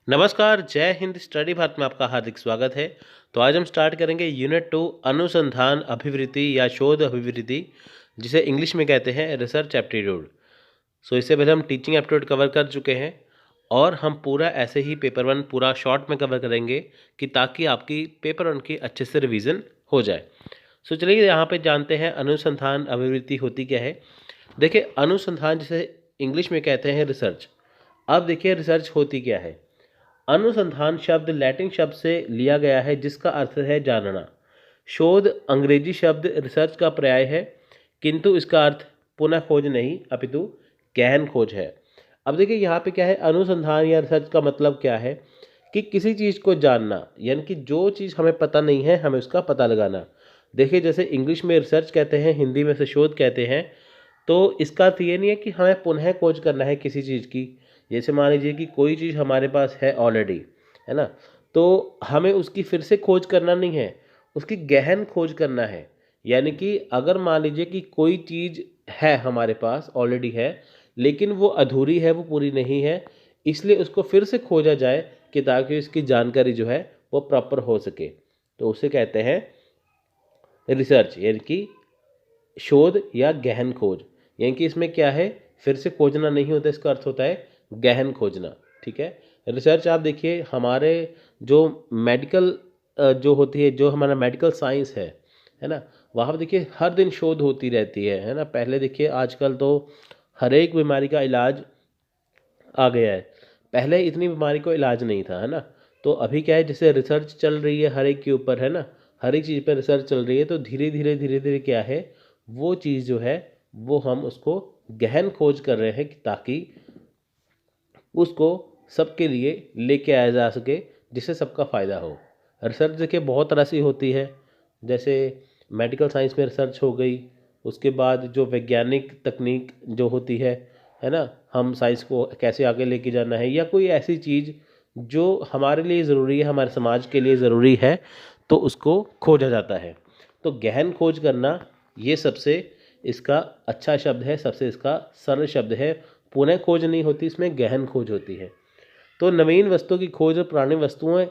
नमस्कार, जय हिंद। स्टडी भारत में आपका हार्दिक स्वागत है। तो आज हम स्टार्ट करेंगे यूनिट 2 अनुसंधान अभिवृत्ति या शोध अभिवृत्ति, जिसे इंग्लिश में कहते हैं रिसर्च एप्टीट्यूड। सो इससे पहले हम टीचिंग एप्टीट्यूड कवर कर चुके हैं और हम पूरा ऐसे ही पेपर 1 पूरा शॉर्ट में कवर करेंगे कि ताकि आपकी पेपर 1 की अच्छे से रिवीजन हो जाए। सो चलिए यहाँ पे जानते हैं अनुसंधान अभिवृत्ति होती क्या है। देखिए, अनुसंधान जिसे इंग्लिश में कहते हैं रिसर्च। अब देखिए रिसर्च होती क्या है। अनुसंधान शब्द लैटिन शब्द से लिया गया है जिसका अर्थ है जानना। शोध अंग्रेजी शब्द रिसर्च का पर्याय है, किंतु इसका अर्थ पुनः खोज नहीं अपितु गहन खोज है। अब देखिए यहाँ पे क्या है, अनुसंधान या रिसर्च का मतलब क्या है कि किसी चीज़ को जानना, यानी कि जो चीज़ हमें पता नहीं है हमें उसका पता लगाना। देखिए जैसे इंग्लिश में रिसर्च कहते हैं, हिंदी में से शोध कहते हैं। तो इसका अर्थ ये नहीं है कि हमें पुनः खोज करना है किसी चीज़ की। जैसे मान लीजिए कि कोई चीज़ हमारे पास है ऑलरेडी, है ना, तो हमें उसकी फिर से खोज करना नहीं है, उसकी गहन खोज करना है। यानी कि अगर मान लीजिए कि कोई चीज़ है हमारे पास ऑलरेडी है, लेकिन वो अधूरी है, वो पूरी नहीं है, इसलिए उसको फिर से खोजा जाए कि ताकि इसकी जानकारी जो है वो प्रॉपर हो सके, तो उसे कहते हैं रिसर्च, यानी कि शोध या गहन खोज। यानी कि इसमें क्या है, फिर से खोजना नहीं होता, इसका अर्थ होता है गहन खोजना। ठीक है। रिसर्च आप देखिए हमारे जो मेडिकल जो होती है, जो हमारा मेडिकल साइंस है ना, वहाँ पर देखिए हर दिन शोध होती रहती है ना। पहले देखिए आजकल तो हर एक बीमारी का इलाज आ गया है, पहले इतनी बीमारी को इलाज नहीं था, है ना। तो अभी क्या है, जैसे रिसर्च चल रही है हर एक के ऊपर, है ना, हर एक चीज़ पर रिसर्च चल रही है, तो धीरे धीरे क्या है, वो चीज़ जो है वो हम उसको गहन खोज कर रहे हैं कि ताकि उसको सबके लिए लेके आया जा सके, जिससे सबका फ़ायदा हो। रिसर्च देखिए बहुत तरह से होती है, जैसे मेडिकल साइंस में रिसर्च हो गई, उसके बाद जो वैज्ञानिक तकनीक जो होती है ना, हम साइंस को कैसे आगे लेके जाना है, या कोई ऐसी चीज़ जो हमारे लिए ज़रूरी है, हमारे समाज के लिए ज़रूरी है, तो उसको खोजा जाता है। तो गहन खोज करना ये सबसे इसका अच्छा शब्द है, सबसे इसका सरल शब्द है। पुनः खोज नहीं होती, इसमें गहन खोज होती है। तो नवीन वस्तुओं की खोज और पुरानी वस्तुएं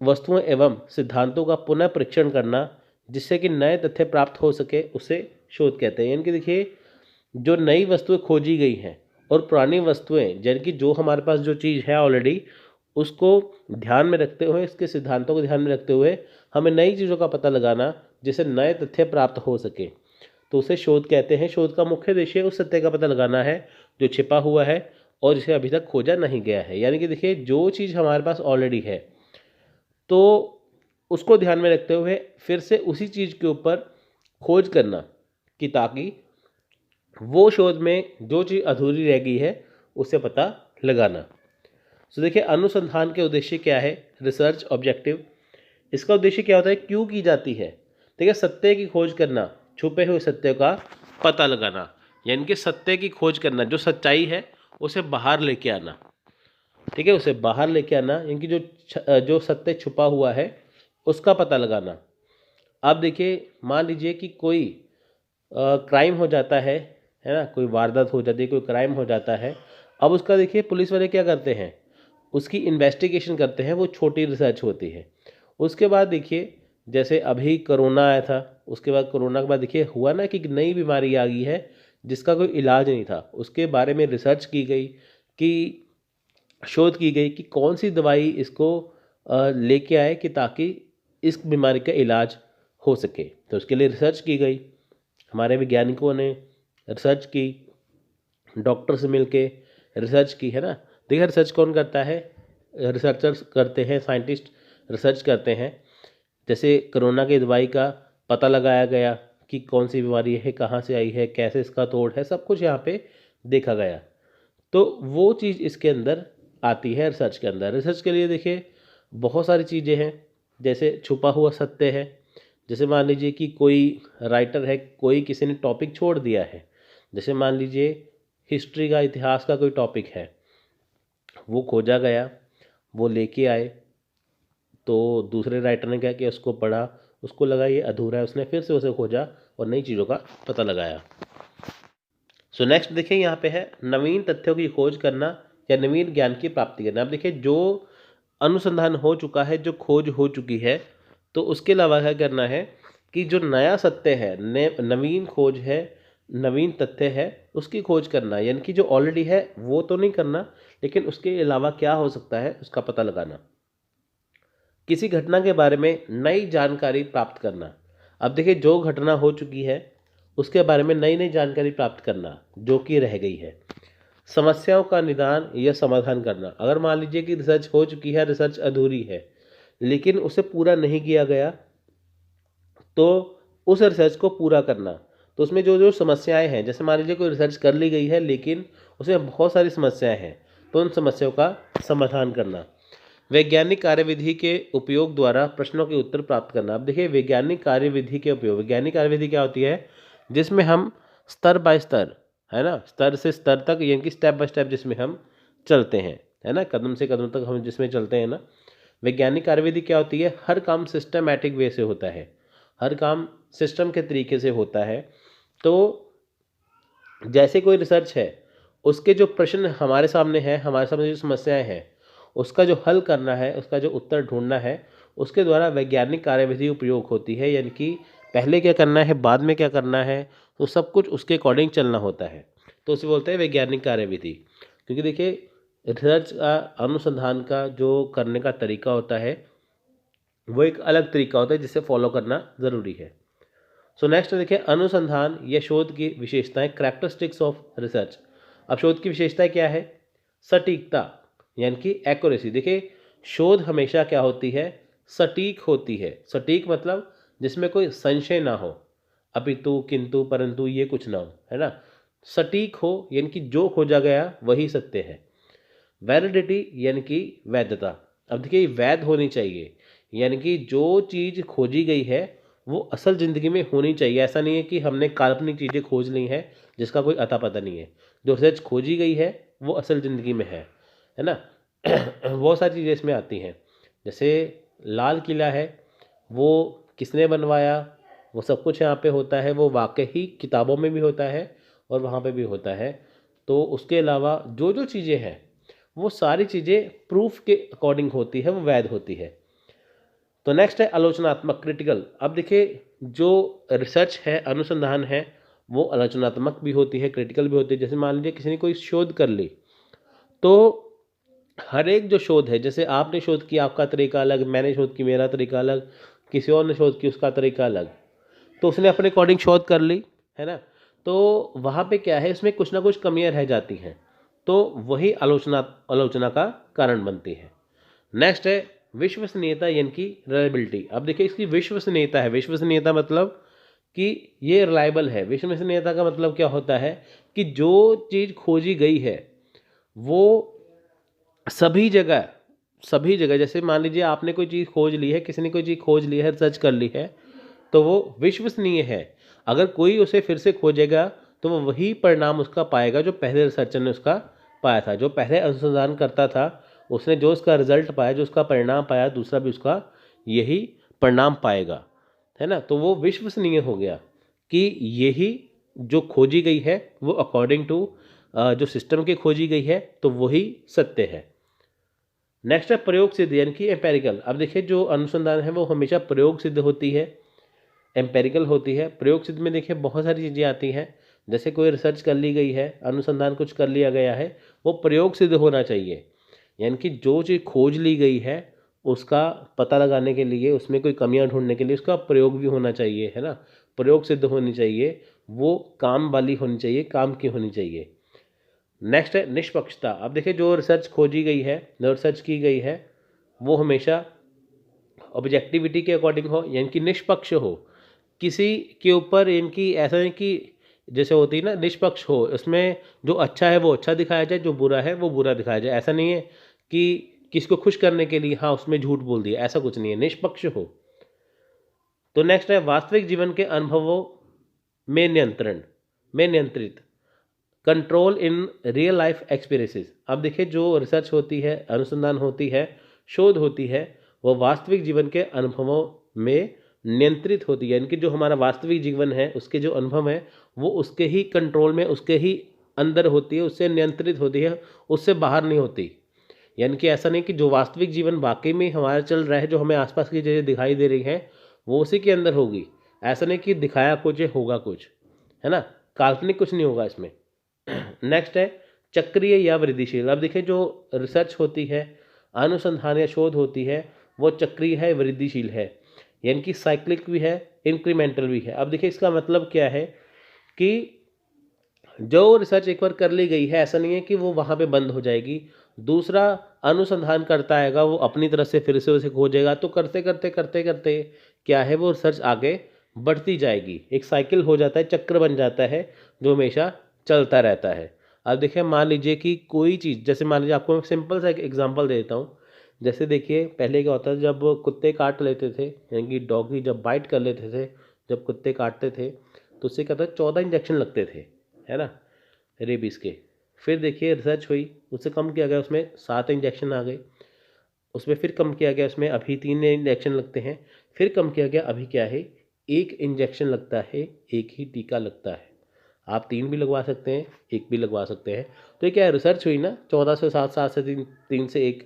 वस्तुओं एवं सिद्धांतों का पुनः परीक्षण करना, जिससे कि नए तथ्य प्राप्त हो सके, उसे शोध कहते हैं। यानी कि देखिए जो नई वस्तुएं खोजी गई हैं और पुरानी वस्तुएं, यानी कि जो हमारे पास जो चीज़ है ऑलरेडी, उसको ध्यान में रखते हुए, इसके सिद्धांतों को ध्यान में रखते हुए हमें नई चीज़ों का पता लगाना, जिससे नए तथ्य प्राप्त हो सके, तो उसे शोध कहते हैं। शोध का मुख्य उद्देश्य उस सत्य का पता लगाना है जो छिपा हुआ है और जिसे अभी तक खोजा नहीं गया है। यानी कि देखिए जो चीज़ हमारे पास ऑलरेडी है, तो उसको ध्यान में रखते हुए फिर से उसी चीज़ के ऊपर खोज करना, कि ताकि वो शोध में जो चीज़ अधूरी रह गई है उसे पता लगाना। तो देखिए अनुसंधान के उद्देश्य क्या है, रिसर्च ऑब्जेक्टिव। इसका उद्देश्य क्या होता है, क्यों की जाती है। देखिए सत्य की खोज करना, छुपे हुए सत्य का पता लगाना, यानी कि सत्य की खोज करना, जो सच्चाई है उसे बाहर लेके आना। ठीक है, उसे बाहर लेके आना, यानी कि जो सत्य छुपा हुआ है उसका पता लगाना। अब देखिए मान लीजिए कि कोई क्राइम हो जाता है ना, कोई वारदात हो जाती है, कोई क्राइम हो जाता है। अब उसका देखिए पुलिस वाले क्या करते हैं, उसकी इन्वेस्टिगेशन करते हैं, वो छोटी रिसर्च होती है। उसके बाद देखिए जैसे अभी कोरोना आया था, उसके बाद कोरोना के बाद देखिए हुआ ना कि एक नई बीमारी आ गई है जिसका कोई इलाज नहीं था, उसके बारे में रिसर्च की गई, कि शोध की गई कि कौन सी दवाई इसको लेके आए कि ताकि इस बीमारी का इलाज हो सके। तो उसके लिए रिसर्च की गई, हमारे वैज्ञानिकों ने रिसर्च की, डॉक्टर से मिलके रिसर्च की, है ना। देखिए रिसर्च कौन करता है, रिसर्चर्स करते हैं, साइंटिस्ट रिसर्च करते हैं। जैसे कोरोना की दवाई का पता लगाया गया कि कौन सी बीमारी है, कहाँ से आई है, कैसे इसका तोड़ है, सब कुछ यहाँ पे देखा गया। तो वो चीज़ इसके अंदर आती है रिसर्च के अंदर। रिसर्च के लिए देखिए बहुत सारी चीज़ें हैं, जैसे छुपा हुआ सत्य है। जैसे मान लीजिए कि कोई राइटर है, कोई किसी ने टॉपिक छोड़ दिया है, जैसे मान लीजिए हिस्ट्री का, इतिहास का कोई टॉपिक है, वो खोजा गया, वो लेके आए, तो दूसरे राइटर ने क्या किया, उसको पढ़ा, उसको लगा ये अधूरा है, उसने फिर से उसे खोजा और नई चीज़ों का पता लगाया। सो नेक्स्ट देखिए यहाँ पे है नवीन तथ्यों की खोज करना या नवीन ज्ञान की प्राप्ति करना। अब देखिए जो अनुसंधान हो चुका है, जो खोज हो चुकी है, तो उसके अलावा क्या करना है कि जो नया सत्य है, नवीन खोज है, नवीन तथ्य है, उसकी खोज करना, यानी कि जो ऑलरेडी है वो तो नहीं करना, लेकिन उसके अलावा क्या हो सकता है उसका पता लगाना। किसी घटना के बारे में नई जानकारी प्राप्त करना। अब देखिए, जो घटना हो चुकी है उसके बारे में नई नई जानकारी प्राप्त करना जो कि रह गई है। समस्याओं का निदान या समाधान करना। अगर मान लीजिए कि रिसर्च हो चुकी है, रिसर्च अधूरी है, लेकिन उसे पूरा नहीं किया गया, तो उस रिसर्च को पूरा करना। तो उसमें जो जो समस्याएं हैं, जैसे मान लीजिए कोई रिसर्च कर ली गई है लेकिन उसमें बहुत सारी समस्याएं हैं, तो उन समस्याओं का समाधान करना। वैज्ञानिक कार्यविधि के उपयोग द्वारा प्रश्नों के उत्तर प्राप्त करना। अब देखिए, वैज्ञानिक कार्यविधि के उपयोग, वैज्ञानिक कार्यविधि क्या होती है, जिसमें हम स्तर बाय स्तर, है ना, स्तर से स्तर तक, यानी कि स्टेप बाय स्टेप जिसमें हम चलते हैं, है ना, कदम से कदम तक हम जिसमें चलते हैं ना। वैज्ञानिक कार्यविधि क्या होती है, हर काम सिस्टमैटिक वे से होता है, हर काम सिस्टम के तरीके से होता है। तो जैसे कोई रिसर्च है, उसके जो प्रश्न हमारे सामने हैं, हमारे सामने जो समस्याएं हैं, उसका जो हल करना है, उसका जो उत्तर ढूंढना है, उसके द्वारा वैज्ञानिक कार्यविधि उपयोग होती है। यानी कि पहले क्या करना है, बाद में क्या करना है, तो सब कुछ उसके अकॉर्डिंग चलना होता है। तो उसे बोलते हैं वैज्ञानिक कार्यविधि। क्योंकि देखिए, रिसर्च का, अनुसंधान का जो करने का तरीका होता है वो एक अलग तरीका होता है जिसे फॉलो करना ज़रूरी है। सो नेक्स्ट देखिए, अनुसंधान या शोध की विशेषताएं, कैरेक्टरिस्टिक्स ऑफ रिसर्च। अब शोध की विशेषताएं क्या है, सटीकता, यानी कि एक्यूरेसी। देखिए, शोध हमेशा क्या होती है, सटीक होती है। सटीक मतलब जिसमें कोई संशय ना हो, अपितु किंतु परंतु ये कुछ ना हो, है ना। सटीक हो यानी कि जो खोजा गया वही सत्य है। वैलिडिटी यानी कि वैधता। अब देखिए, वैध होनी चाहिए, यानी कि जो चीज़ खोजी गई है वो असल ज़िंदगी में होनी चाहिए। ऐसा नहीं है कि हमने काल्पनिक चीज़ें खोज ली हैं जिसका कोई अता पता नहीं है। जो रिसर्च खोजी गई है वो असल ज़िंदगी में है ना। बहुत सारी चीज़ें इसमें आती हैं, जैसे लाल किला है, वो किसने बनवाया, वो सब कुछ यहाँ पे होता है। वो वाकई किताबों में भी होता है और वहाँ पे भी होता है। तो उसके अलावा जो जो चीज़ें हैं वो सारी चीज़ें प्रूफ के अकॉर्डिंग होती है, वो वैध होती है। तो नेक्स्ट है आलोचनात्मक, क्रिटिकल। अब देखिए, जो रिसर्च है, अनुसंधान है, वो आलोचनात्मक भी होती है, क्रिटिकल भी होती है। जैसे मान लीजिए किसी ने कोई शोध कर ली, तो हर एक जो शोध है, जैसे आपने शोध किया आपका तरीका अलग, मैंने शोध की मेरा तरीका अलग, किसी और ने शोध की उसका तरीका अलग, तो उसने अपने अकॉर्डिंग शोध कर ली, है ना। तो वहाँ पे क्या है, इसमें कुछ ना कुछ कमियां रह जाती हैं, तो वही आलोचना का कारण बनती है। नेक्स्ट है विश्वसनीयता यानी कि रिलायबिलिटी। अब देखिए, इसकी विश्वसनीयता है, विश्वसनीयता मतलब कि ये रिलायबल है। विश्वसनीयता का मतलब क्या होता है कि जो चीज़ खोजी गई है वो सभी जगह जैसे मान लीजिए आपने कोई चीज़ खोज ली है, किसी ने कोई चीज़ खोज ली है, सर्च कर ली है, तो वो विश्वसनीय है। अगर कोई उसे फिर से खोजेगा तो वो वही परिणाम उसका पाएगा जो पहले रिसर्चर ने उसका पाया था। जो पहले अनुसंधान करता था उसने जो उसका रिजल्ट पाया, जो उसका परिणाम पाया, दूसरा भी उसका यही परिणाम पाएगा, है ना। तो वो विश्वसनीय हो गया कि यही जो खोजी गई है वो अकॉर्डिंग टू जो सिस्टम की खोजी गई है, तो वही सत्य है। नेक्स्ट है प्रयोग सिद्ध यानी कि एम्पेरिकल। अब देखिए, जो अनुसंधान है वो हमेशा प्रयोग सिद्ध होती है, एम्पेरिकल होती है। प्रयोग सिद्ध में देखिए बहुत सारी चीज़ें आती हैं, जैसे कोई रिसर्च कर ली गई है, अनुसंधान कुछ कर लिया गया है, वो प्रयोग सिद्ध होना चाहिए। यानी कि जो चीज़ खोज ली गई है उसका पता लगाने के लिए, उसमें कोई कमियां ढूंढने के लिए उसका प्रयोग भी होना चाहिए, है ना। प्रयोग सिद्ध होनी चाहिए, वो काम वाली होनी चाहिए, काम की होनी चाहिए। नेक्स्ट है निष्पक्षता। अब देखिए, जो रिसर्च खोजी गई है, जो रिसर्च की गई है, वो हमेशा ऑब्जेक्टिविटी के अकॉर्डिंग हो, यानी कि निष्पक्ष हो। किसी के ऊपर इनकी ऐसा नहीं कि जैसे होती है ना, निष्पक्ष हो, इसमें जो अच्छा है वो अच्छा दिखाया जाए, जो बुरा है वो बुरा दिखाया जाए। ऐसा नहीं है कि किसी को खुश करने के लिए हाँ उसमें झूठ बोल दिया, ऐसा कुछ नहीं है, निष्पक्ष हो। तो नेक्स्ट है वास्तविक जीवन के अनुभवों में नियंत्रित, control in real life experiences. अब देखिए, जो रिसर्च होती है, अनुसंधान होती है, शोध होती है, वो वास्तविक जीवन के अनुभवों में नियंत्रित होती है। यानी कि जो हमारा वास्तविक जीवन है, उसके जो अनुभव है वो उसके ही कंट्रोल में, उसके ही अंदर होती है, उससे नियंत्रित होती है, उससे बाहर नहीं होती। यानी कि ऐसा नहीं कि जो वास्तविक जीवन वाकई में हमारा चल रहा है, जो हमें आसपास की चीज़ें दिखाई दे रही हैं वो उसी के अंदर होगी। ऐसा नहीं कि दिखाया कुछ है होगा कुछ, है ना, काल्पनिक कुछ नहीं होगा इसमें। नेक्स्ट है चक्रीय या वृद्धिशील। अब देखिए जो रिसर्च होती है, अनुसंधान या शोध होती है, वो चक्रीय है, वृद्धिशील है, यानी कि साइक्लिक भी है, इंक्रीमेंटल भी है। अब देखिए इसका मतलब क्या है कि जो रिसर्च एक बार कर ली गई है ऐसा नहीं है कि वो वहाँ पे बंद हो जाएगी। दूसरा अनुसंधान करता आएगा, वो अपनी तरफ से फिर से उसे खोजेगा, तो करते करते करते करते क्या है वो रिसर्च आगे बढ़ती जाएगी। एक साइकिल हो जाता है, चक्र बन जाता है जो हमेशा चलता रहता है। अब देखिए मान लीजिए कि कोई चीज़, जैसे मान लीजिए आपको मैं सिंपल सा एक एग्जांपल देता हूँ। जैसे देखिए पहले क्या होता था, जब कुत्ते काट लेते थे, यानी कि डॉगी जब बाइट कर लेते थे, जब कुत्ते काटते थे तो उससे क्या था 14 इंजेक्शन लगते थे, है ना, रेबीज़ के। फिर देखिए रिसर्च हुई, उससे कम किया गया, उसमें 7 इंजेक्शन आ गए। उसमें फिर कम किया गया, उसमें अभी 3 इंजेक्शन लगते हैं। फिर कम किया गया, अभी क्या है 1 इंजेक्शन लगता है, एक ही टीका लगता है। आप 3 भी लगवा सकते हैं, 1 भी लगवा सकते हैं। तो ये क्या है, रिसर्च हुई ना, 14 से 7, 7 से 3, 3 से 1।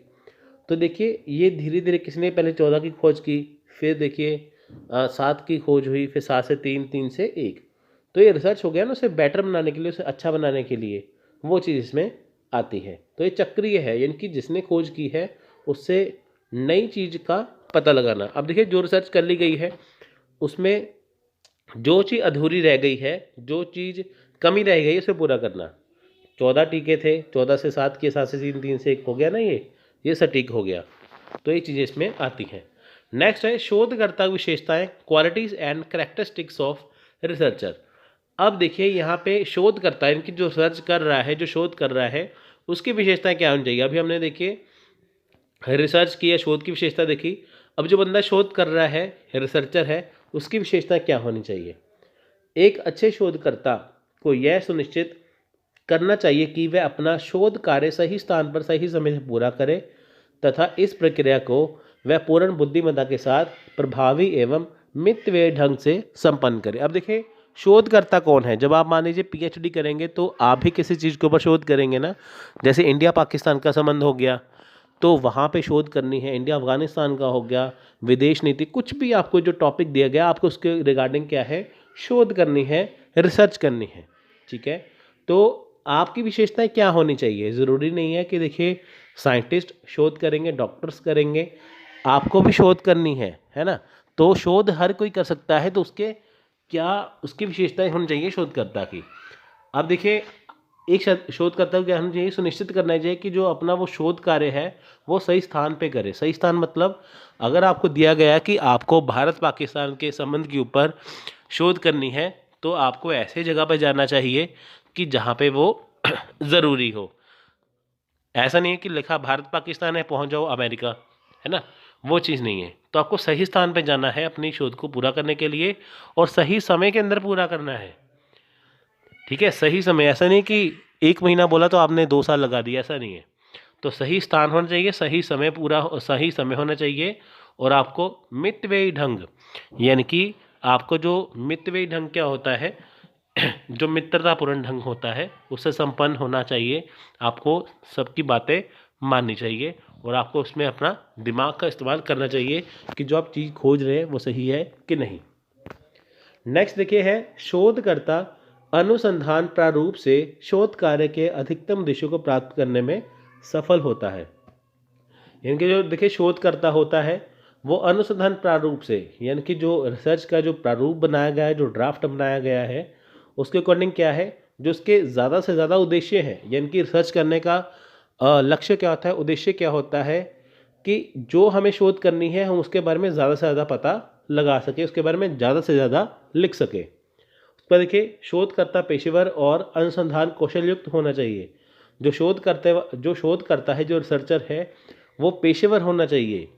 तो देखिए ये धीरे धीरे किसने पहले 14 की खोज की, फिर देखिए 7 की खोज हुई, फिर 7 से 3, 3 से 1। तो ये रिसर्च हो गया ना, उसे बेटर बनाने के लिए, उसे अच्छा बनाने के लिए वो चीज़ इसमें आती है। तो ये चक्रीय है, यानी कि जिसने खोज की है उससे नई चीज़ का पता लगाना। अब देखिए जो रिसर्च कर ली गई है उसमें जो चीज़ अधूरी रह गई है, जो चीज़ कमी रह गई है उसे पूरा करना। 14 टीके थे, 14 से 7 किए, 7 से 3, 3 से 1 हो गया ना, ये सटीक हो गया। तो ये चीज़ें इसमें आती हैं। नेक्स्ट है शोधकर्ता विशेषताएं, qualities and characteristics of researcher. अब देखिए यहाँ पे शोधकर्ता, इनकी जो सर्च कर रहा है, जो शोध कर रहा है, उसकी विशेषताएं क्या होनी चाहिए। अभी हमने देखिए रिसर्च की या शोध की विशेषता देखी। अब जो बंदा शोध कर रहा है, रिसर्चर है, उसकी विशेषता क्या होनी चाहिए। एक अच्छे शोधकर्ता को यह सुनिश्चित करना चाहिए कि वह अपना शोध कार्य सही स्थान पर सही समय से पूरा करे तथा इस प्रक्रिया को वह पूर्ण बुद्धिमत्ता के साथ प्रभावी एवं मितव्ययी ढंग से संपन्न करे। अब देखिए शोधकर्ता कौन है। जब आप मान लीजिए पीएचडी करेंगे तो आप भी किसी चीज़ के ऊपर शोध करेंगे ना, जैसे इंडिया पाकिस्तान का संबंध हो गया तो वहाँ पे शोध करनी है, इंडिया अफगानिस्तान का हो गया, विदेश नीति, कुछ भी आपको जो टॉपिक दिया गया आपको उसके रिगार्डिंग क्या है, शोध करनी है, रिसर्च करनी है। ठीक है, तो आपकी विशेषताएं क्या होनी चाहिए। ज़रूरी नहीं है कि देखिए साइंटिस्ट शोध करेंगे, डॉक्टर्स करेंगे, आपको भी शोध करनी है ना। तो शोध हर कोई कर सकता है, तो उसके क्या उसकी विशेषताएं होनी चाहिए शोधकर्ता की। अब देखिए एक शोधकर्ता को क्या होना चाहिए, सुनिश्चित करना चाहिए कि जो अपना वो शोध कार्य है वो सही स्थान पे करे। सही स्थान मतलब अगर आपको दिया गया कि आपको भारत पाकिस्तान के संबंध के ऊपर शोध करनी है तो आपको ऐसे जगह पर जाना चाहिए कि जहाँ पे वो ज़रूरी हो। ऐसा नहीं है कि लिखा भारत पाकिस्तान है पहुँच जाओ अमेरिका, है ना, वो चीज़ नहीं है। तो आपको सही स्थान पे जाना है अपनी शोध को पूरा करने के लिए और सही समय के अंदर पूरा करना है। ठीक है, सही समय, ऐसा नहीं कि 1 महीना बोला तो आपने 2 साल लगा दिया, ऐसा नहीं है। तो सही स्थान होना चाहिए, सही समय सही समय होना चाहिए और आपको मितव्ययी ढंग, यानी कि आपको जो मितव्ययी ढंग क्या होता है जो मित्रतापूर्ण ढंग होता है उससे संपन्न होना चाहिए। आपको सबकी बातें माननी चाहिए और आपको उसमें अपना दिमाग का इस्तेमाल करना चाहिए कि जो आप चीज़ खोज रहे हैं वो सही है कि नहीं। नेक्स्ट देखिए है शोधकर्ता अनुसंधान प्रारूप से शोध कार्य के अधिकतम उद्देश्यों को प्राप्त करने में सफल होता है। यानी कि जो देखिए शोधकर्ता होता है वो अनुसंधान प्रारूप से, यानी कि जो रिसर्च का जो प्रारूप बनाया गया है, जो ड्राफ्ट बनाया गया है उसके अकॉर्डिंग क्या है, जो उसके ज़्यादा से ज़्यादा उद्देश्य है, यानी कि रिसर्च करने का लक्ष्य क्या होता है, उद्देश्य क्या होता है कि जो हमें शोध करनी है हम उसके बारे में ज़्यादा से ज़्यादा पता लगा सके, उसके बारे में ज़्यादा से ज़्यादा लिख सके। उस पर देखिए शोधकर्ता पेशेवर और अनुसंधान कौशल युक्त होना चाहिए। जो शोध करता है, जो रिसर्चर है वो पेशेवर होना चाहिए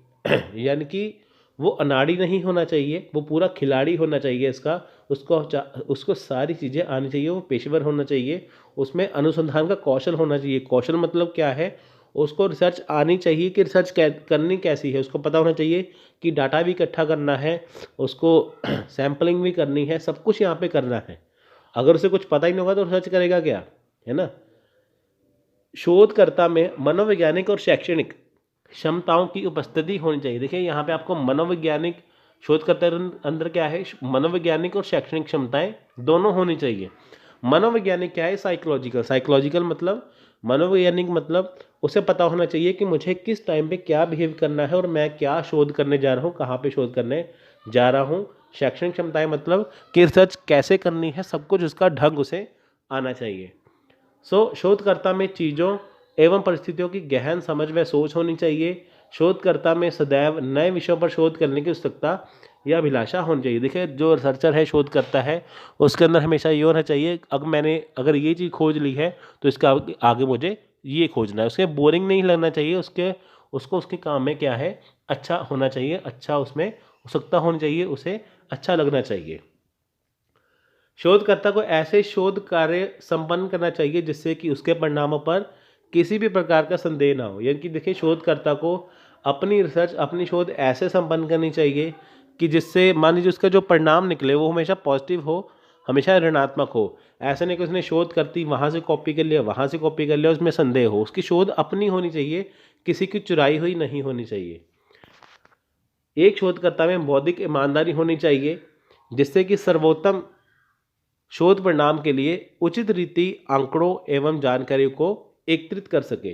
यानी कि वो अनाड़ी नहीं होना चाहिए, वो पूरा खिलाड़ी होना चाहिए इसका, उसको सारी चीज़ें आनी चाहिए, वो पेशेवर होना चाहिए, उसमें अनुसंधान का कौशल होना चाहिए। कौशल मतलब क्या है, उसको रिसर्च आनी चाहिए कि रिसर्च करनी कैसी है, उसको पता होना चाहिए कि डाटा भी इकट्ठा करना है, उसको सैम्पलिंग भी करनी है, सब कुछ यहाँ पे करना है। अगर उसे कुछ पता ही नहीं होगा तो रिसर्च करेगा क्या, है ना। शोधकर्ता में मनोवैज्ञानिक और शैक्षणिक क्षमताओं की उपस्थिति होनी चाहिए। देखिए यहाँ पे आपको मनोवैज्ञानिक शोधकर्ता के अंदर क्या है, मनोवैज्ञानिक और शैक्षणिक क्षमताएं दोनों होनी चाहिए। मनोवैज्ञानिक क्या है, साइकोलॉजिकल। साइकोलॉजिकल मतलब, मनोवैज्ञानिक मतलब उसे पता होना चाहिए कि मुझे किस टाइम पे क्या बिहेव करना है और मैं क्या शोध करने जा रहा हूँ, कहाँ पे शोध करने जा रहा हूँ। शैक्षणिक क्षमताएं मतलब कि रिसर्च कैसे करनी है, सब कुछ उसका ढंग उसे आना चाहिए। शोधकर्ता में चीज़ों एवं परिस्थितियों की गहन समझ व सोच होनी चाहिए। शोधकर्ता में सदैव नए विषयों पर शोध करने की उत्सुकता या अभिलाषा होनी चाहिए। देखिए जो रिसर्चर है, शोध करता है, उसके अंदर हमेशा ये होना चाहिए, अगर ये चीज़ खोज ली है तो इसका आगे मुझे ये खोजना है। उसके बोरिंग नहीं लगना चाहिए, उसको उसके काम में क्या है, अच्छा होना चाहिए, अच्छा उसमें उत्सुकता होनी चाहिए, उसे अच्छा लगना चाहिए। शोधकर्ता को ऐसे शोध कार्य संपन्न करना चाहिए जिससे कि उसके परिणामों पर किसी भी प्रकार का संदेह ना हो। यानी कि देखिए शोधकर्ता को अपनी रिसर्च, अपनी शोध ऐसे संपन्न करनी चाहिए कि जिससे मान लीजिए उसका जो परिणाम निकले वो हमेशा पॉजिटिव हो, हमेशा ऋणात्मक हो। ऐसे नहीं कि उसने शोध करती वहाँ से कॉपी कर लिया, वहाँ से कॉपी कर लिया, उसमें संदेह हो। उसकी शोध अपनी होनी चाहिए, किसी की चुराई हुई नहीं होनी चाहिए। एक शोधकर्ता में बौद्धिक ईमानदारी होनी चाहिए जिससे कि सर्वोत्तम शोध परिणाम के लिए उचित रीति आंकड़ों एवं जानकारी को एकत्रित कर सके।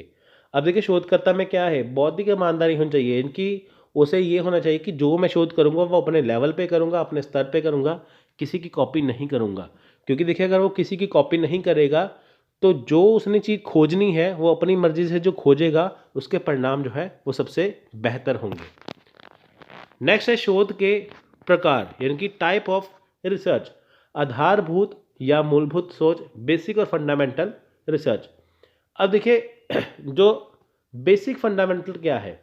अब देखिए शोधकर्ता में क्या है, बौद्धिक ईमानदारी होनी चाहिए। इनकी उसे ये होना चाहिए कि जो मैं शोध करूंगा वो अपने लेवल पे करूंगा, अपने स्तर पे करूंगा, किसी की कॉपी नहीं करूंगा। क्योंकि देखिए अगर वो किसी की कॉपी नहीं करेगा तो जो उसने चीज़ खोजनी है वो अपनी मर्जी से जो खोजेगा उसके परिणाम जो है वो सबसे बेहतर होंगे। नेक्स्ट है शोध के प्रकार, यानी कि टाइप ऑफ रिसर्च। आधारभूत या मूलभूत सोच, बेसिक और फंडामेंटल रिसर्च। अब देखिए जो बेसिक फंडामेंटल क्या है,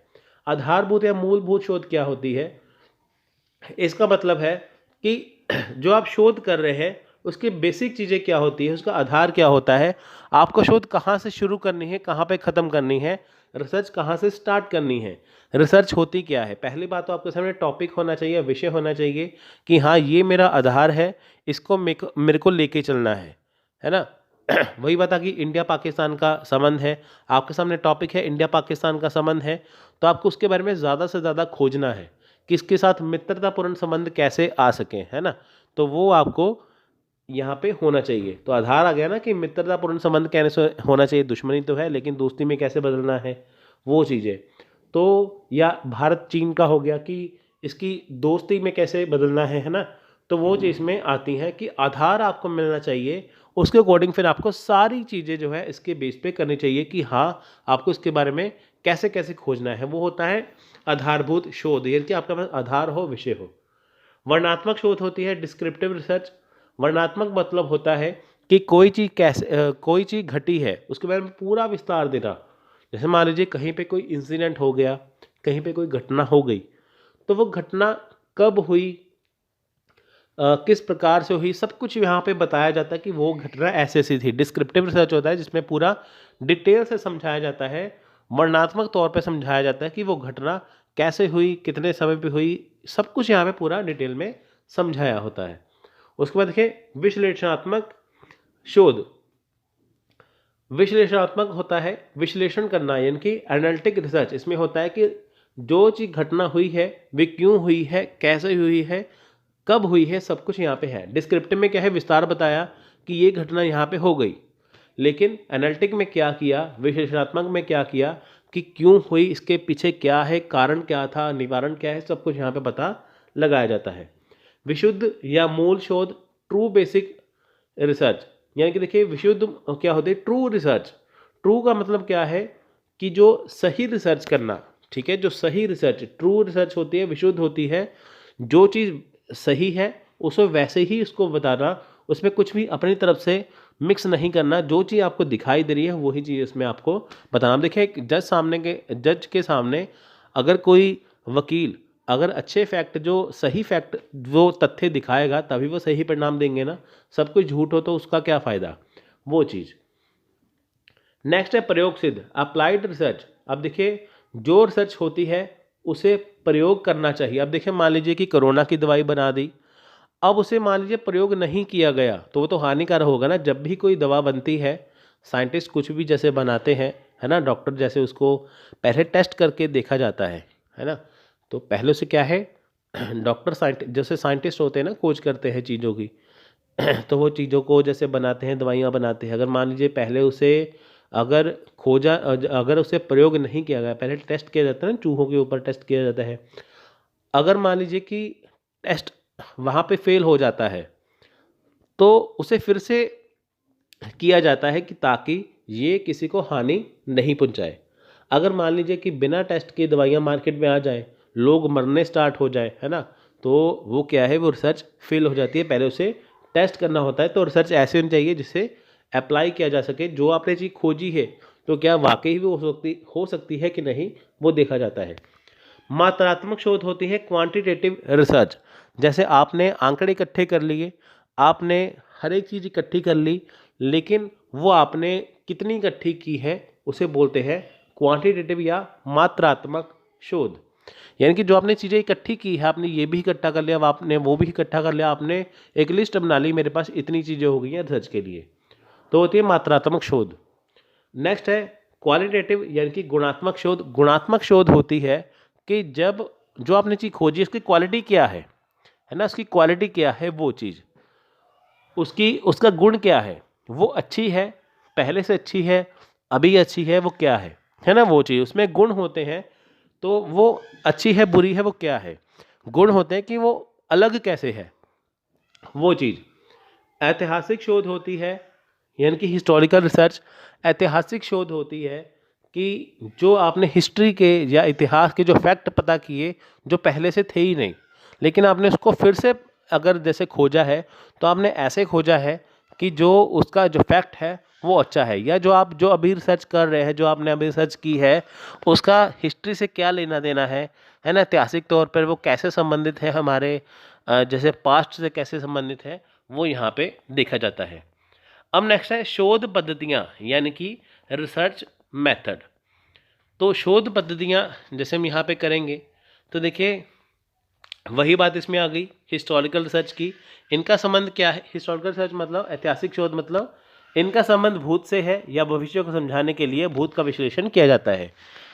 आधारभूत या मूलभूत शोध क्या होती है, इसका मतलब है कि जो आप शोध कर रहे हैं उसकी बेसिक चीज़ें क्या होती है, उसका आधार क्या होता है, आपको शोध कहाँ से शुरू करनी है, कहाँ पे ख़त्म करनी है, रिसर्च कहाँ से स्टार्ट करनी है, रिसर्च होती क्या है। पहली बात तो आपके सामने टॉपिक होना चाहिए, विषय होना चाहिए कि हाँ ये मेरा आधार है, इसको मेरे को लेके चलना है ना। वही बात कि इंडिया पाकिस्तान का संबंध है, आपके सामने टॉपिक है इंडिया पाकिस्तान का संबंध है, तो आपको उसके बारे में ज़्यादा से ज़्यादा खोजना है, किसके साथ मित्रतापूर्ण संबंध कैसे आ सके, है ना। तो वो आपको यहाँ पे होना चाहिए। तो आधार आ गया ना कि मित्रतापूर्ण संबंध कैसे होना चाहिए, दुश्मनी तो है लेकिन दोस्ती में कैसे बदलना है, वो चीज़ें। तो या भारत चीन का हो गया कि इसकी दोस्ती में कैसे बदलना है ना। तो वो चीज़ में आती हैं कि आधार आपको मिलना चाहिए, उसके अकॉर्डिंग फिर आपको सारी चीज़ें जो है इसके बेस पे करनी चाहिए कि हाँ आपको इसके बारे में कैसे कैसे खोजना है। वो होता है आधारभूत शोध, यानी कि आपका पास आधार हो, विषय हो। वर्णनात्मक शोध होती है डिस्क्रिप्टिव रिसर्च। वर्णनात्मक मतलब होता है कि कोई चीज़ घटी है उसके बारे में पूरा विस्तार देना। जैसे मान लीजिए कहीं पे कोई इंसिडेंट हो गया, कहीं पे कोई घटना हो गई, तो वो घटना कब हुई, किस प्रकार से हुई, सब कुछ यहाँ पे बताया जाता है कि वो घटना ऐसे ऐसी थी। डिस्क्रिप्टिव रिसर्च होता है जिसमें पूरा डिटेल से समझाया जाता है, वर्णनात्मक तौर पे समझाया जाता है कि वो घटना कैसे हुई, कितने समय पे हुई, सब कुछ यहाँ पे पूरा डिटेल में समझाया होता है। उसके बाद देखिए विश्लेषणात्मक शोध। विश्लेषणात्मक होता है विश्लेषण करना, यानी कि एनालिटिक रिसर्च। इसमें होता है कि जो चीज़ घटना हुई है वे क्यों हुई है, कैसे हुई है, कब हुई है, सब कुछ यहाँ पे है। डिस्क्रिप्टिव में क्या है, विस्तार बताया कि ये घटना यहाँ पे हो गई, लेकिन एनालिटिक में क्या किया, विश्लेषणात्मक में क्या किया कि क्यों हुई, इसके पीछे क्या है, कारण क्या था, निवारण क्या है, सब कुछ यहाँ पे पता लगाया जाता है। विशुद्ध या मूल शोध, ट्रू बेसिक रिसर्च। यानी कि देखिए विशुद्ध क्या होती है, ट्रू रिसर्च। ट्रू का मतलब क्या है कि जो सही रिसर्च करना, ठीक है, जो सही रिसर्च, ट्रू रिसर्च होती है, विशुद्ध होती है, जो चीज़ सही है उसे वैसे ही उसको बताना, उसमें कुछ भी अपनी तरफ से मिक्स नहीं करना। जो चीज़ आपको दिखाई दे रही है वही चीज़ इसमें आपको बताना। देखिए एक जज के सामने अगर कोई वकील अगर अच्छे फैक्ट, जो सही फैक्ट, वो तथ्य दिखाएगा तभी वो सही परिणाम देंगे ना। सब कुछ झूठ हो तो उसका क्या फ़ायदा, वो चीज़। नेक्स्ट है प्रयोग सिद्ध, अप्लाइड रिसर्च। अब देखिए जो रिसर्च होती है उसे प्रयोग करना चाहिए। अब देखिए मान लीजिए कि कोरोना की दवाई बना दी, अब उसे मान लीजिए प्रयोग नहीं किया गया तो वो तो हानिकारक होगा ना। जब भी कोई दवा बनती है साइंटिस्ट कुछ भी जैसे बनाते हैं, है ना, डॉक्टर जैसे उसको पहले टेस्ट करके देखा जाता है ना। तो पहले से क्या है, डॉक्टर साइंटिस्ट जैसे साइंटिस्ट होते हैं ना, खोज करते हैं चीज़ों की। तो वो चीज़ों को जैसे बनाते हैं, दवाइयाँ बनाते हैं। अगर मान लीजिए पहले उसे अगर अगर उसे प्रयोग नहीं किया गया, पहले टेस्ट किया जाता है ना, चूहों के ऊपर टेस्ट किया जाता है। अगर मान लीजिए कि टेस्ट वहाँ पे फेल हो जाता है, तो उसे फिर से किया जाता है कि ताकि ये किसी को हानि नहीं पहुंचाए। अगर मान लीजिए कि बिना टेस्ट के दवाइयाँ मार्केट में आ जाए, लोग मरने स्टार्ट हो जाए, है ना, तो वो क्या है, वो रिसर्च फेल हो जाती है। पहले उसे टेस्ट करना होता है। तो रिसर्च ऐसे होनी चाहिए जिससे अप्लाई किया जा सके। जो आपने चीज़ खोजी है तो क्या वाकई भी हो सकती है कि नहीं, वो देखा जाता है। मात्रात्मक शोध होती है क्वांटिटेटिव रिसर्च। जैसे आपने आंकड़े इकट्ठे कर लिए, आपने हर एक चीज़ इकट्ठी कर ली, लेकिन वो आपने कितनी इकट्ठी की है उसे बोलते हैं क्वांटिटेटिव या मात्रात्मक शोध। यानी कि जो आपने चीज़ें इकट्ठी की है, आपने ये भी इकट्ठा कर लिया, अब आपने वो भी इकट्ठा कर लिया, आपने एक लिस्ट बना ली, मेरे पास इतनी चीज़ें हो गई हैं रिसर्च के लिए, तो होती है मात्रात्मक शोध। नेक्स्ट है क्वालिटेटिव यानी कि गुणात्मक शोध। गुणात्मक शोध होती है कि जब जो आपने चीज़ खोजी उसकी क्वालिटी क्या है ना, उसकी क्वालिटी क्या है, वो चीज़ उसकी उसका गुण क्या है, वो अच्छी है, पहले से अच्छी है, अभी अच्छी है, वो क्या है ना, वो चीज़ उसमें गुण होते हैं। तो वो अच्छी है बुरी है वो क्या है, गुण होते हैं कि वो अलग कैसे है वो चीज़। ऐतिहासिक शोध होती है यानी कि हिस्टोरिकल रिसर्च। ऐतिहासिक शोध होती है कि जो आपने हिस्ट्री के या इतिहास के जो फैक्ट पता किए जो पहले से थे ही नहीं, लेकिन आपने उसको फिर से अगर जैसे खोजा है, तो आपने ऐसे खोजा है कि जो उसका जो फैक्ट है वो अच्छा है, या जो आप जो अभी रिसर्च कर रहे हैं, जो आपने अभी रिसर्च की है, उसका हिस्ट्री से क्या लेना देना है ना, ऐतिहासिक तौर पर वो कैसे संबंधित है हमारे जैसे पास्ट से कैसे संबंधित है, वो यहाँ पे देखा जाता है। अब नेक्स्ट है शोध पद्धतियाँ यानी कि रिसर्च मेथड। तो शोध पद्धतियाँ जैसे हम यहाँ पे करेंगे, तो देखिए वही बात इसमें आ गई हिस्टोरिकल रिसर्च की। इनका संबंध क्या है, हिस्टोरिकल रिसर्च मतलब ऐतिहासिक शोध मतलब इनका संबंध भूत से है या भविष्य को समझाने के लिए भूत का विश्लेषण किया जाता है।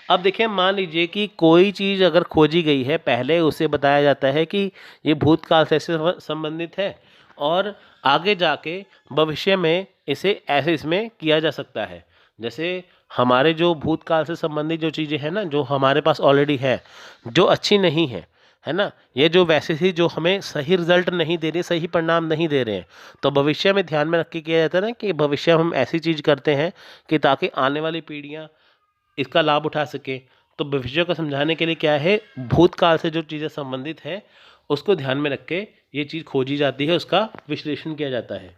अब देखिए मान लीजिए कि कोई चीज़ अगर खोजी गई है, पहले उसे बताया जाता है कि ये भूतकाल से संबंधित है और आगे जाके भविष्य में इसे ऐसे इसमें किया जा सकता है। जैसे हमारे जो भूतकाल से संबंधित जो चीज़ें हैं ना, जो हमारे पास ऑलरेडी है, जो अच्छी नहीं है ना, ये जो वैसे ही जो हमें सही रिजल्ट नहीं दे रहे, सही परिणाम नहीं दे रहे हैं, तो भविष्य में ध्यान में रख के किया जाता है ना कि भविष्य में हम ऐसी चीज़ करते हैं कि ताकि आने वाली पीढ़ियाँ इसका लाभ उठा सके। तो भविष्य को समझाने के लिए क्या है, भूतकाल से जो चीज़ें संबंधित हैं उसको ध्यान में रख के ये चीज़ खोजी जाती है, उसका विश्लेषण किया जाता है।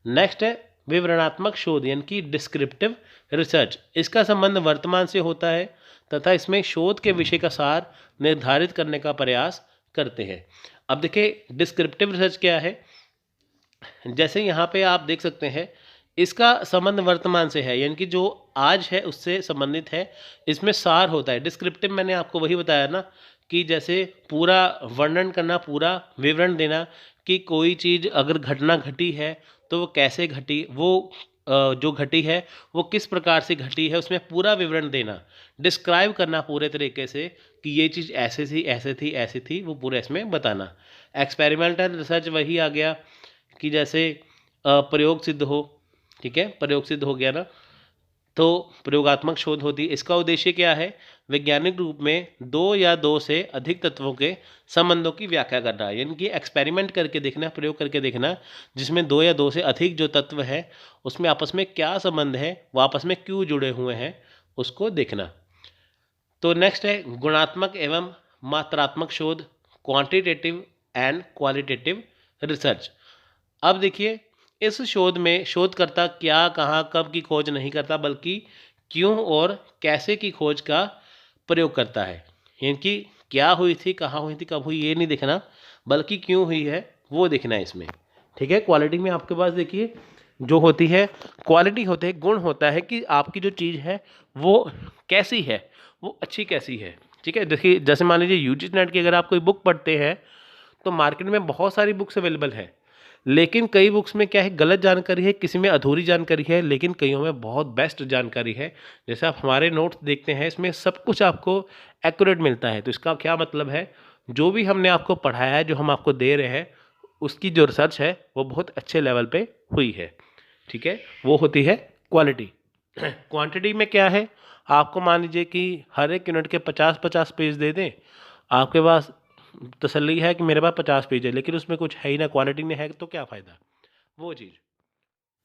नेक्स्ट है विवरणात्मक शोध यानी कि डिस्क्रिप्टिव रिसर्च। इसका संबंध वर्तमान से होता है तथा इसमें शोध के विषय का सार निर्धारित करने का प्रयास करते हैं। अब देखिए डिस्क्रिप्टिव रिसर्च क्या है, जैसे यहाँ पे आप देख सकते हैं इसका संबंध वर्तमान से है यानी कि जो आज है उससे संबंधित है। इसमें सार होता है। डिस्क्रिप्टिव मैंने आपको वही बताया ना कि जैसे पूरा वर्णन करना, पूरा विवरण देना कि कोई चीज़ अगर घटना घटी है तो वो कैसे घटी, वो जो घटी है वो किस प्रकार से घटी है, उसमें पूरा विवरण देना, डिस्क्राइब करना पूरे तरीके से कि ये चीज़ ऐसे थी ऐसे थी ऐसी थी, वो पूरा इसमें बताना। एक्सपेरिमेंटल रिसर्च वही आ गया कि जैसे प्रयोग सिद्ध हो, ठीक है, प्रयोग सिद्ध हो गया ना, तो प्रयोगात्मक शोध होती है। इसका उद्देश्य क्या है, वैज्ञानिक रूप में दो या दो से अधिक तत्वों के संबंधों की व्याख्या करना, यानी कि एक्सपेरिमेंट करके देखना, प्रयोग करके देखना, जिसमें दो या दो से अधिक जो तत्व है उसमें आपस में क्या संबंध है, वो आपस में क्यों जुड़े हुए हैं, उसको देखना। तो नेक्स्ट है गुणात्मक एवं मात्रात्मक शोध, क्वांटिटेटिव एंड क्वालिटेटिव रिसर्च। अब देखिए इस शोध में शोधकर्ता क्या, कहाँ, कब की खोज नहीं करता, बल्कि क्यों और कैसे की खोज का प्रयोग करता है। यानी कि क्या हुई थी, कहाँ हुई थी, कब हुई, ये नहीं देखना, बल्कि क्यों हुई है वो देखना है इसमें। ठीक है, क्वालिटी में आपके पास देखिए जो होती है, क्वालिटी होते हैं, गुण होता है कि आपकी जो चीज़ है वो कैसी है, वो अच्छी कैसी है। ठीक है, देखिए जैसे मान लीजिए यूजी नेट की अगर आप कोई बुक पढ़ते हैं तो मार्केट में बहुत सारी बुक्स अवेलेबल है, लेकिन कई बुक्स में क्या है, गलत जानकारी है, किसी में अधूरी जानकारी है, लेकिन कईयों में बहुत बेस्ट जानकारी है। जैसे आप हमारे नोट्स देखते हैं, इसमें सब कुछ आपको एक्यूरेट मिलता है। तो इसका क्या मतलब है, जो भी हमने आपको पढ़ाया है, जो हम आपको दे रहे हैं, उसकी जो रिसर्च है वो बहुत अच्छे लेवल पे हुई है। ठीक है, वो होती है क्वालिटी। क्वांटिटी में क्या है, आपको मान लीजिए कि हर एक यूनिट के 50-50 पेज दे दें, आपके पास तसल्ली है कि मेरे पास 50 पेज है, लेकिन उसमें कुछ है ही ना, क्वालिटी नहीं है, तो क्या फ़ायदा, वो चीज़।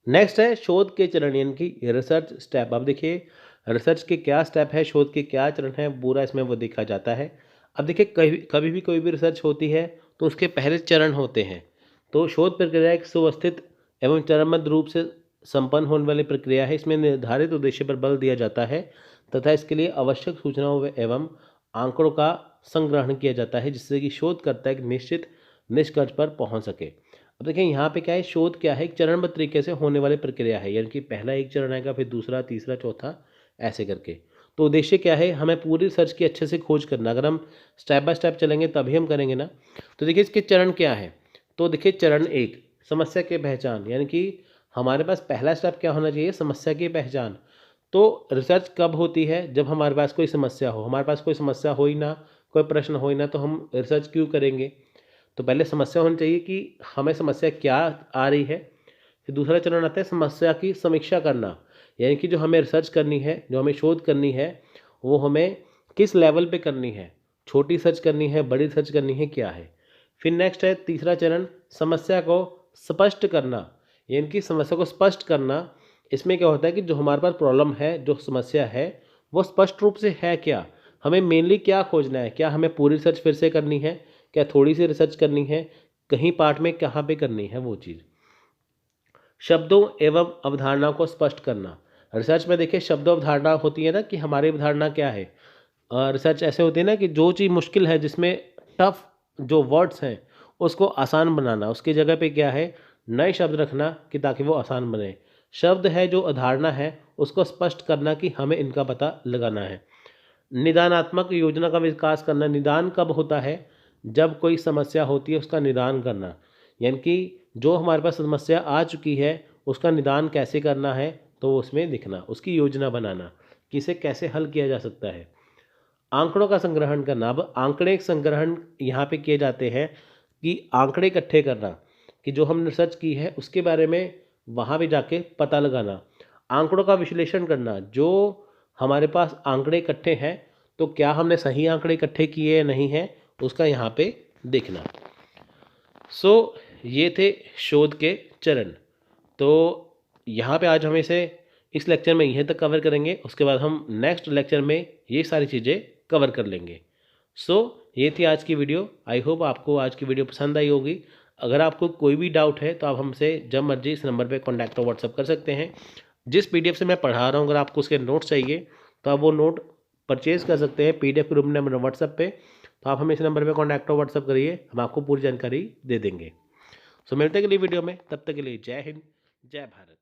नेक्स्ट है शोध के चरण, यानी कि रिसर्च स्टेप। अब देखिए रिसर्च के क्या स्टेप है, शोध के क्या चरण है, पूरा इसमें वो देखा जाता है। अब देखिए कभी भी कोई भी रिसर्च होती है तो उसके पहले चरण होते हैं। तो शोध प्रक्रिया एक सुव्यवस्थित एवं चरणबद्ध रूप से संपन्न होने वाली प्रक्रिया है। इसमें निर्धारित उद्देश्य पर बल दिया जाता है तथा इसके लिए आवश्यक सूचनाओं एवं आंकड़ों का संग्रहण किया जाता है, जिससे कि शोधकर्ता एक निश्चित निष्कर्ष पर पहुंच सके। अब देखिए यहाँ पे क्या है, शोध क्या है, एक चरणबद्ध तरीके से होने वाली प्रक्रिया है, यानी कि पहला एक चरण आएगा, फिर दूसरा, तीसरा, चौथा, ऐसे करके। तो उद्देश्य क्या है, हमें पूरी रिसर्च की अच्छे से खोज करना। अगर हम स्टेप बाय स्टेप चलेंगे तभी हम करेंगे ना। तो देखिए इसके चरण क्या है, तो देखिए चरण एक, समस्या की पहचान, यानी कि हमारे पास पहला स्टेप क्या होना चाहिए, समस्या की पहचान। तो रिसर्च कब होती है, जब हमारे पास कोई समस्या हो। हमारे पास कोई समस्या हो ही ना, कोई प्रश्न हो ही ना, तो हम रिसर्च क्यों करेंगे। तो पहले समस्या होनी चाहिए कि हमें समस्या क्या आ रही है। फिर दूसरा चरण आता है समस्या की समीक्षा करना, यानी कि जो हमें रिसर्च करनी है, जो हमें शोध करनी है, वो हमें किस लेवल पे करनी है, छोटी रिसर्च करनी है, बड़ी रिसर्च करनी है, क्या है। फिर नेक्स्ट है तीसरा चरण, समस्या को स्पष्ट करना, यानी कि समस्या को स्पष्ट करना। इसमें क्या होता है कि जो हमारे पास प्रॉब्लम है, जो समस्या है, वो स्पष्ट रूप से है क्या, हमें मेनली क्या खोजना है, क्या हमें पूरी रिसर्च फिर से करनी है, क्या थोड़ी सी रिसर्च करनी है, कहीं पार्ट में कहाँ पे करनी है, वो चीज़। शब्दों एवं अवधारणाओं को स्पष्ट करना। रिसर्च में देखिए शब्दों अवधारणा होती है ना, कि हमारी अवधारणा क्या है। रिसर्च ऐसे होती है ना कि जो चीज़ मुश्किल है, जिसमें टफ जो वर्ड्स हैं उसको आसान बनाना, उसकी जगह पे क्या है, नए शब्द रखना कि ताकि वो आसान बने। शब्द है जो अवधारणा है, उसको स्पष्ट करना कि हमें इनका पता लगाना है। निदानात्मक योजना का विकास करना। निदान कब होता है, जब कोई समस्या होती है उसका निदान करना, यानी कि जो हमारे पास समस्या आ चुकी है उसका निदान कैसे करना है, तो उसमें लिखना, उसकी योजना बनाना कि इसे कैसे हल किया जा सकता है। आंकड़ों का संग्रहण करना। अब आंकड़े संग्रहण यहाँ पे किए जाते हैं कि आंकड़े इकट्ठे करना, कि जो हमने रिसर्च की है उसके बारे में वहाँ भी जाके पता लगाना। आंकड़ों का विश्लेषण करना, जो हमारे पास आंकड़े इकट्ठे हैं तो क्या हमने सही आंकड़े इकट्ठे किए या नहीं हैं, उसका यहाँ पे देखना। ये थे शोध के चरण। तो यहाँ पे आज हम इसे इस लेक्चर में यहीं तक कवर करेंगे, उसके बाद हम नेक्स्ट लेक्चर में ये सारी चीज़ें कवर कर लेंगे। ये थी आज की वीडियो। आई होप आपको आज की वीडियो पसंद आई होगी। अगर आपको कोई भी डाउट है तो आप हमसे जब मर्जी इस नंबर पे कॉन्टैक्ट और व्हाट्सअप कर सकते हैं। जिस पीडीएफ से मैं पढ़ा रहा हूँ, अगर आपको उसके नोट्स चाहिए तो आप वो नोट परचेज़ कर सकते हैं पीडीएफ के रूप में नंबर व्हाट्सअप पे। तो आप हमें इस नंबर पे कॉन्टैक्ट और व्हाट्सअप करिए, हम आपको पूरी जानकारी दे देंगे। मिलते हैं अगली वीडियो में, तब तक के लिए जय हिंद, जय भारत।